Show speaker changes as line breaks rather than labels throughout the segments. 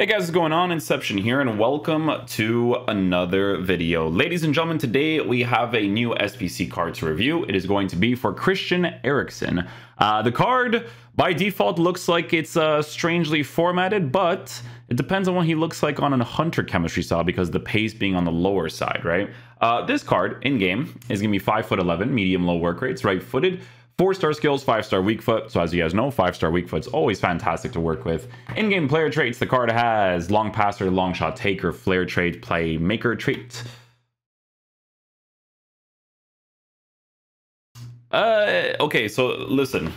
Hey guys, what's going on? Inception here, and welcome to another video. Ladies and gentlemen, today we have a new SPC card to review. It is going to be for Christian Eriksen. The card, by default, looks like it's strangely formatted, but it depends on what he looks like on a Hunter chemistry style because the pace being on the lower side, right? This card, in-game, is going to be 5'11", medium-low work rates, right-footed, 4-star skills, 5-star weak foot. So as you guys know, 5-star weak foot's always fantastic to work with. In-game player traits, the card has long passer, long shot taker, flare trait, playmaker trait. Okay, so listen.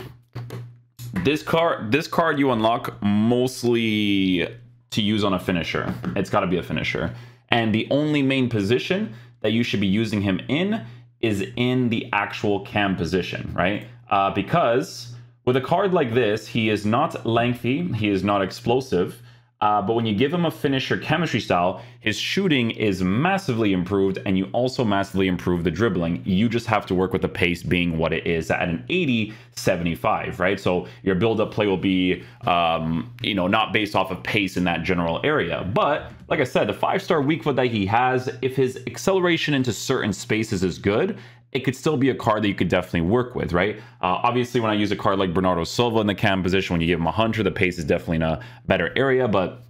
This card you unlock mostly to use on a finisher. It's got to be a finisher. And the only main position that you should be using him in is in the actual cam position, right? Because with a card like this, he is not lengthy, he is not explosive, but when you give him a finisher chemistry style, his shooting is massively improved, and you also massively improve the dribbling. You just have to work with the pace being what it is at an 80-75, right? So your build-up play will be, not based off of pace in that general area. But like I said, the 5-star weak foot that he has, if his acceleration into certain spaces is good, it could still be a card that you could definitely work with, right? Obviously, when I use a card like Bernardo Silva in the cam position, when you give him a Hunter, the pace is definitely in a better area, but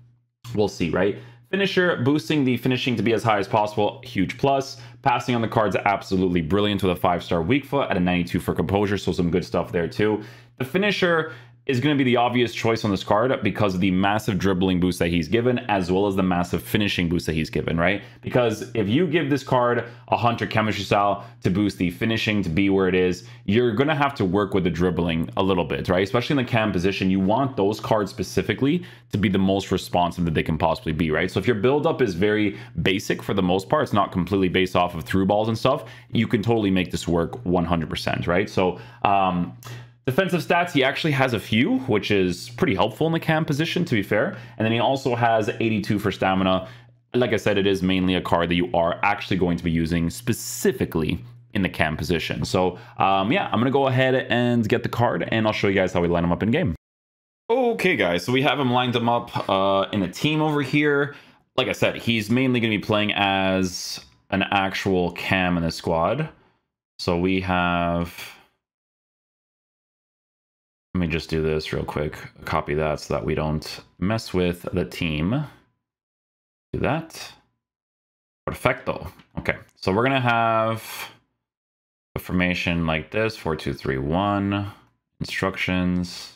we'll see, right? Finisher, boosting the finishing to be as high as possible, huge plus. Passing on the card's absolutely brilliant with a 5-star weak foot at a 92 for composure, so some good stuff there too. The finisher is going to be the obvious choice on this card because of the massive dribbling boost that he's given, as well as the massive finishing boost that he's given, right? Because if you give this card a Hunter chemistry style to boost the finishing to be where it is, you're going to have to work with the dribbling a little bit, right? Especially in the cam position, you want those cards specifically to be the most responsive that they can possibly be, right? So if your build-up is very basic for the most part, it's not completely based off of through balls and stuff, you can totally make this work 100%, right? So, defensive stats, he actually has a few, which is pretty helpful in the cam position, to be fair. And then he also has 82 for stamina. Like I said, it is mainly a card that you are actually going to be using specifically in the cam position. So, yeah, I'm going to go ahead and get the card, and I'll show you guys how we line him up in game. Okay, guys, so we have him lined him up in a team over here. Like I said, he's mainly going to be playing as an actual cam in the squad. So we have... Let me just do this real quick. Copy that so that we don't mess with the team. Do that. Perfecto. Okay, so we're gonna have a formation like this: 4-2-3-1. Instructions: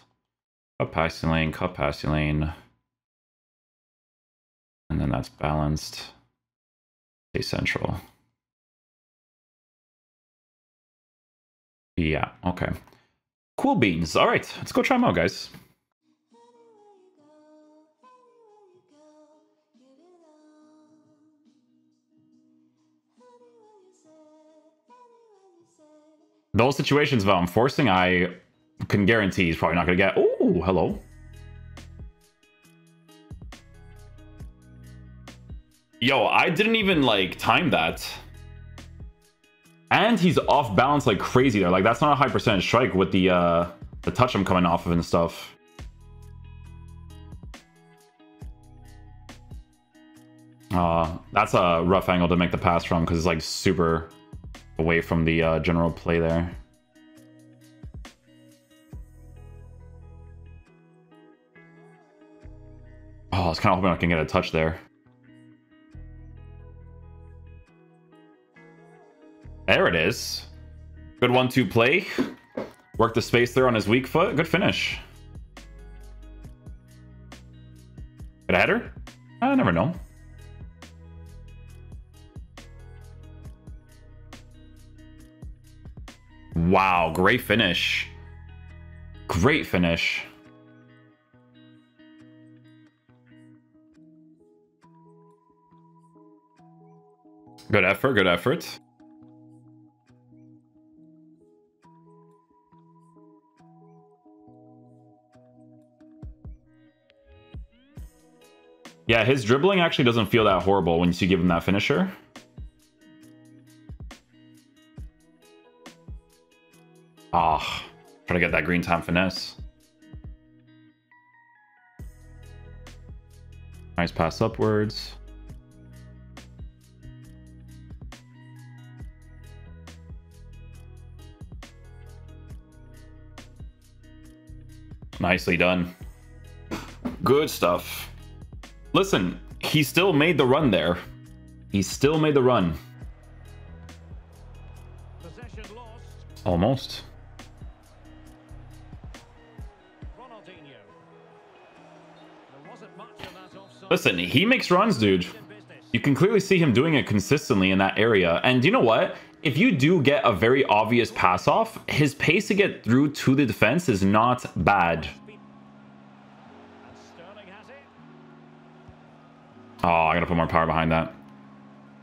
cut passing lane, cut passing lane, and then that's balanced. Stay central. Yeah. Okay. Cool beans. All right, let's go try them out, guys. Those situations, if I'm forcing, I can guarantee he's probably not going to get... Oh, hello. Yo, I didn't even, like, time that. And he's off balance like crazy there. Like, that's not a high percentage strike with the touch I'm coming off of and stuff. That's a rough angle to make the pass from because it's like super away from the general play there. Oh, I was kind of hoping I can get a touch there. There it is. Good 1-2 play. Work the space there on his weak foot. Good finish. Good header? I never know. Wow, great finish. Great finish. Good effort, good effort. Yeah, his dribbling actually doesn't feel that horrible once you give him that finisher. Ah, try to get that green time finesse. Nice pass upwards. Nicely done. Good stuff. Listen, he still made the run there. He still made the run. Almost. Listen, he makes runs, dude. You can clearly see him doing it consistently in that area. And you know what? If you do get a very obvious pass off, his pace to get through to the defense is not bad. Oh, I gotta put more power behind that.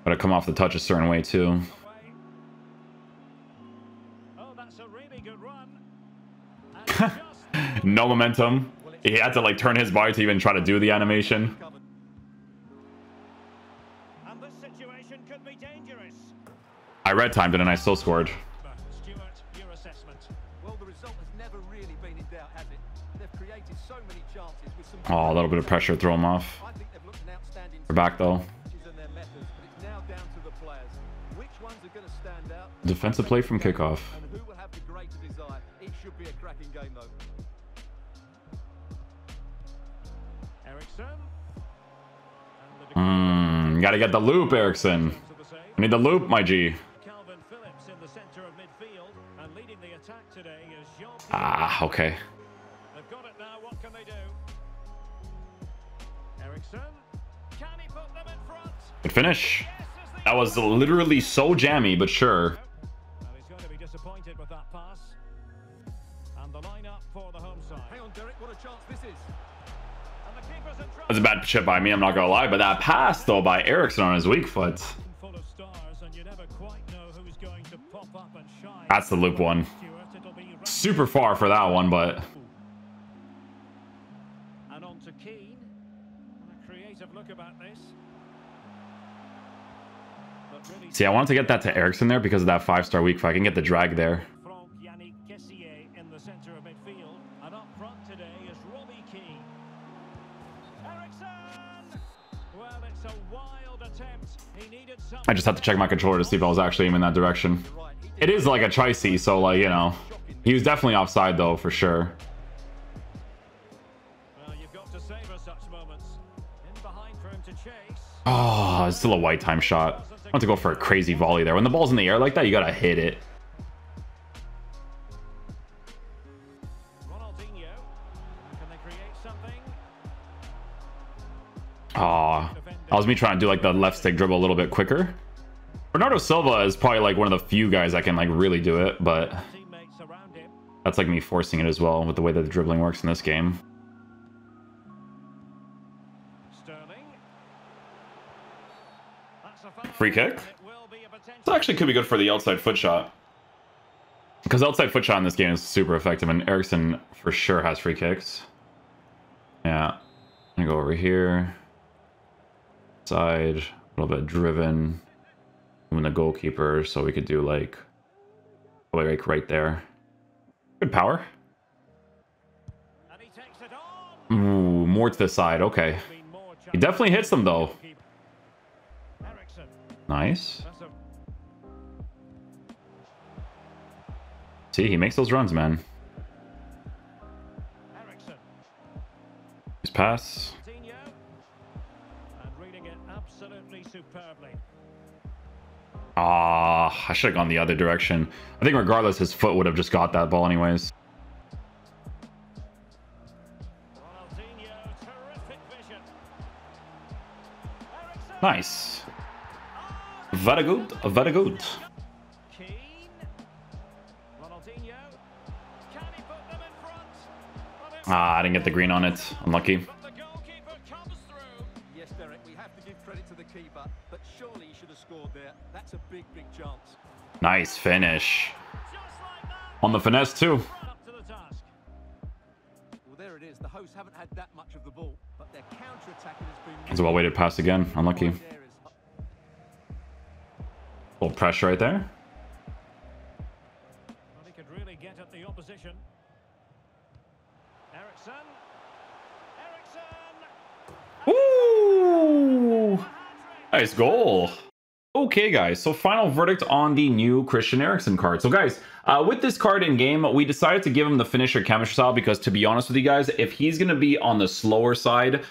Gotta come off the touch a certain way too. No momentum. He had to like turn his body to even try to do the animation. I red timed it and I still scored. Oh, a little bit of pressure, throw him off. We're back though. Defensive play from kickoff. Gotta get the loop, Eriksen. I need the loop, my G. Ah, okay. Good finish. That was literally so jammy, but sure. That's a bad chip by me, I'm not gonna lie, but that pass though by Eriksen on his weak foot. That's the loop one. Super far for that one, but see, I wanted to get that to Eriksen there because of that 5-star weak foot. I can get the drag there. I just had to check my controller to see if I was actually aiming that direction. It is like a tricey, so like, you know, he was definitely offside though, for sure. Oh, it's still a white time shot. I want to go for a crazy volley there. When the ball's in the air like that, you gotta hit it. Oh, that was me trying to do like the left stick dribble a little bit quicker. Bernardo Silva is probably like one of the few guys that can like really do it, but that's like me forcing it as well with the way that the dribbling works in this game. Free kick. This actually could be good for the outside foot shot, because outside foot shot in this game is super effective, and Eriksen for sure has free kicks. Yeah, I'm gonna go over here. Side, a little bit driven. Moving the goalkeeper, so we could do like right there. Good power. Ooh, more to the side. Okay, he definitely hits them though. Nice. See, he makes those runs, man. His pass. Ah, I should have gone the other direction. I think regardless, his foot would have just got that ball anyways. Nice. Very good. Very good. Ah, I didn't get the green on it. Unlucky. Nice finish. On the finesse too. Well, there it is. The hosts haven't had that much of the ball, but their counter-attacking has been... It's a well-weighted pass again. Unlucky. Little pressure right there. Well, he could really get at the opposition. Eriksen. Eriksen. Woo! Nice goal. Okay, guys, so final verdict on the new Christian Eriksen card. So, guys, with this card in game, we decided to give him the finisher chemistry style because, to be honest with you guys, if he's going to be on the slower side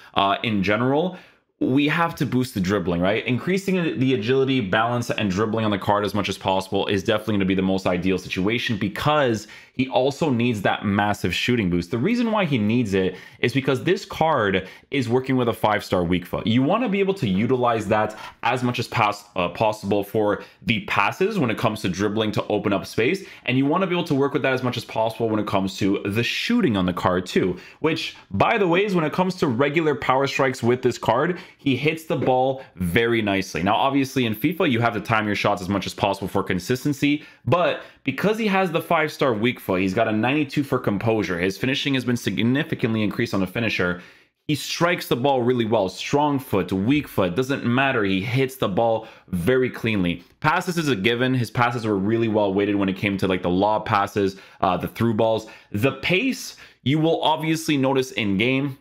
in general, we have to boost the dribbling, right? Increasing the agility, balance, and dribbling on the card as much as possible is definitely going to be the most ideal situation because he also needs that massive shooting boost. The reason why he needs it is because this card is working with a 5-star weak foot. You want to be able to utilize that as much as possible for the passes when it comes to dribbling to open up space, and you want to be able to work with that as much as possible when it comes to the shooting on the card too, which, by the way, is when it comes to regular power strikes with this card, he hits the ball very nicely. Now, obviously, in FIFA, you have to time your shots as much as possible for consistency, but because he has the 5-star weak foot, he's got a 92 for composure. His finishing has been significantly increased on the finisher. He strikes the ball really well. Strong foot, weak foot, doesn't matter. He hits the ball very cleanly. Passes is a given. His passes were really well weighted when it came to like the lob passes, the through balls. The pace, you will obviously notice in game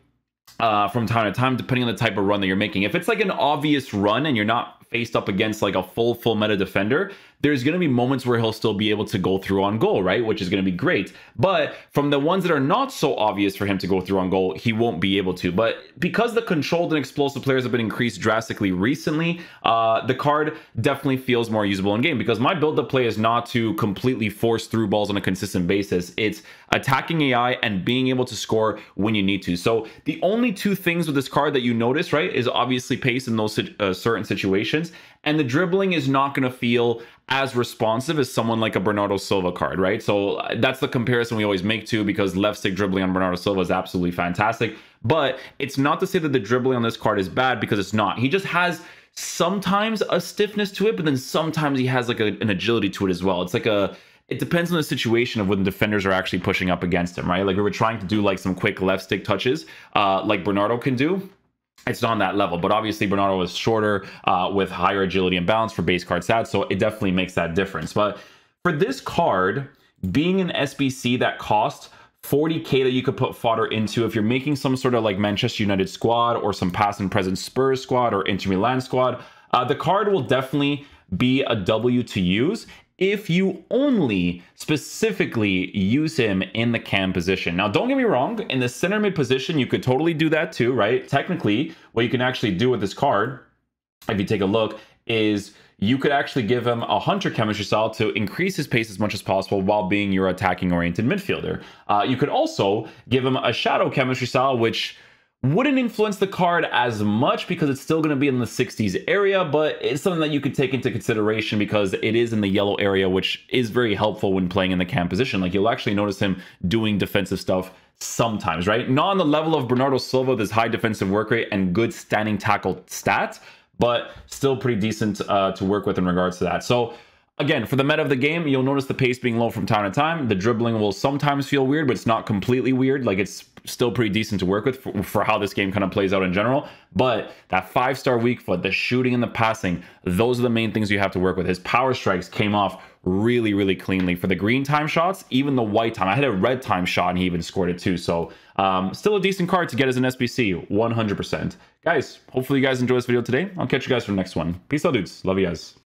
from time to time, depending on the type of run that you're making. If it's like an obvious run and you're not faced up against like a full meta defender, there's going to be moments where he'll still be able to go through on goal, right? Which is going to be great. But from the ones that are not so obvious for him to go through on goal, he won't be able to. But because the controlled and explosive players have been increased drastically recently, the card definitely feels more usable in game because my build-up play is not to completely force through balls on a consistent basis. It's attacking AI and being able to score when you need to. So the only two things with this card that you notice, right, is obviously pace in those certain situations, and the dribbling is not going to feel as responsive as someone like a Bernardo Silva card, right? So that's the comparison we always make too, because left stick dribbling on Bernardo Silva is absolutely fantastic. But it's not to say that the dribbling on this card is bad, because it's not. He just has sometimes a stiffness to it, but then sometimes he has like an agility to it as well. It's like it depends on the situation of when defenders are actually pushing up against him, right? Like we were trying to do like some quick left stick touches like Bernardo can do. It's not on that level, but obviously Bernardo is shorter with higher agility and balance for base card stats, so it definitely makes that difference. But for this card, being an SBC that costs 40k that you could put fodder into, if you're making some sort of like Manchester United squad or some past and present Spurs squad or Inter Milan squad, the card will definitely be a W to use if you only specifically use him in the cam position. Now, don't get me wrong, in the center mid position, you could totally do that too, right? Technically, what you can actually do with this card, if you take a look, is you could actually give him a hunter chemistry style to increase his pace as much as possible while being your attacking oriented midfielder. You could also give him a shadow chemistry style, which wouldn't influence the card as much because it's still going to be in the 60s area, but it's something that you could take into consideration because it is in the yellow area, which is very helpful when playing in the cam position. Like you'll actually notice him doing defensive stuff sometimes, right? Not on the level of Bernardo Silva with his high defensive work rate and good standing tackle stats, but still pretty decent to work with in regards to that. So again, for the meta of the game, you'll notice the pace being low from time to time. The dribbling will sometimes feel weird, but it's not completely weird. Like it's still pretty decent to work with for how this game kind of plays out in general. But that 5-star weak foot, the shooting and the passing, those are the main things you have to work with. His power strikes came off really cleanly. For the green time shots, even the white time. I had a red time shot and he even scored it too. So still a decent card to get as an SBC, 100%. Guys, hopefully you guys enjoyed this video today. I'll catch you guys for the next one. Peace out, dudes. Love you guys.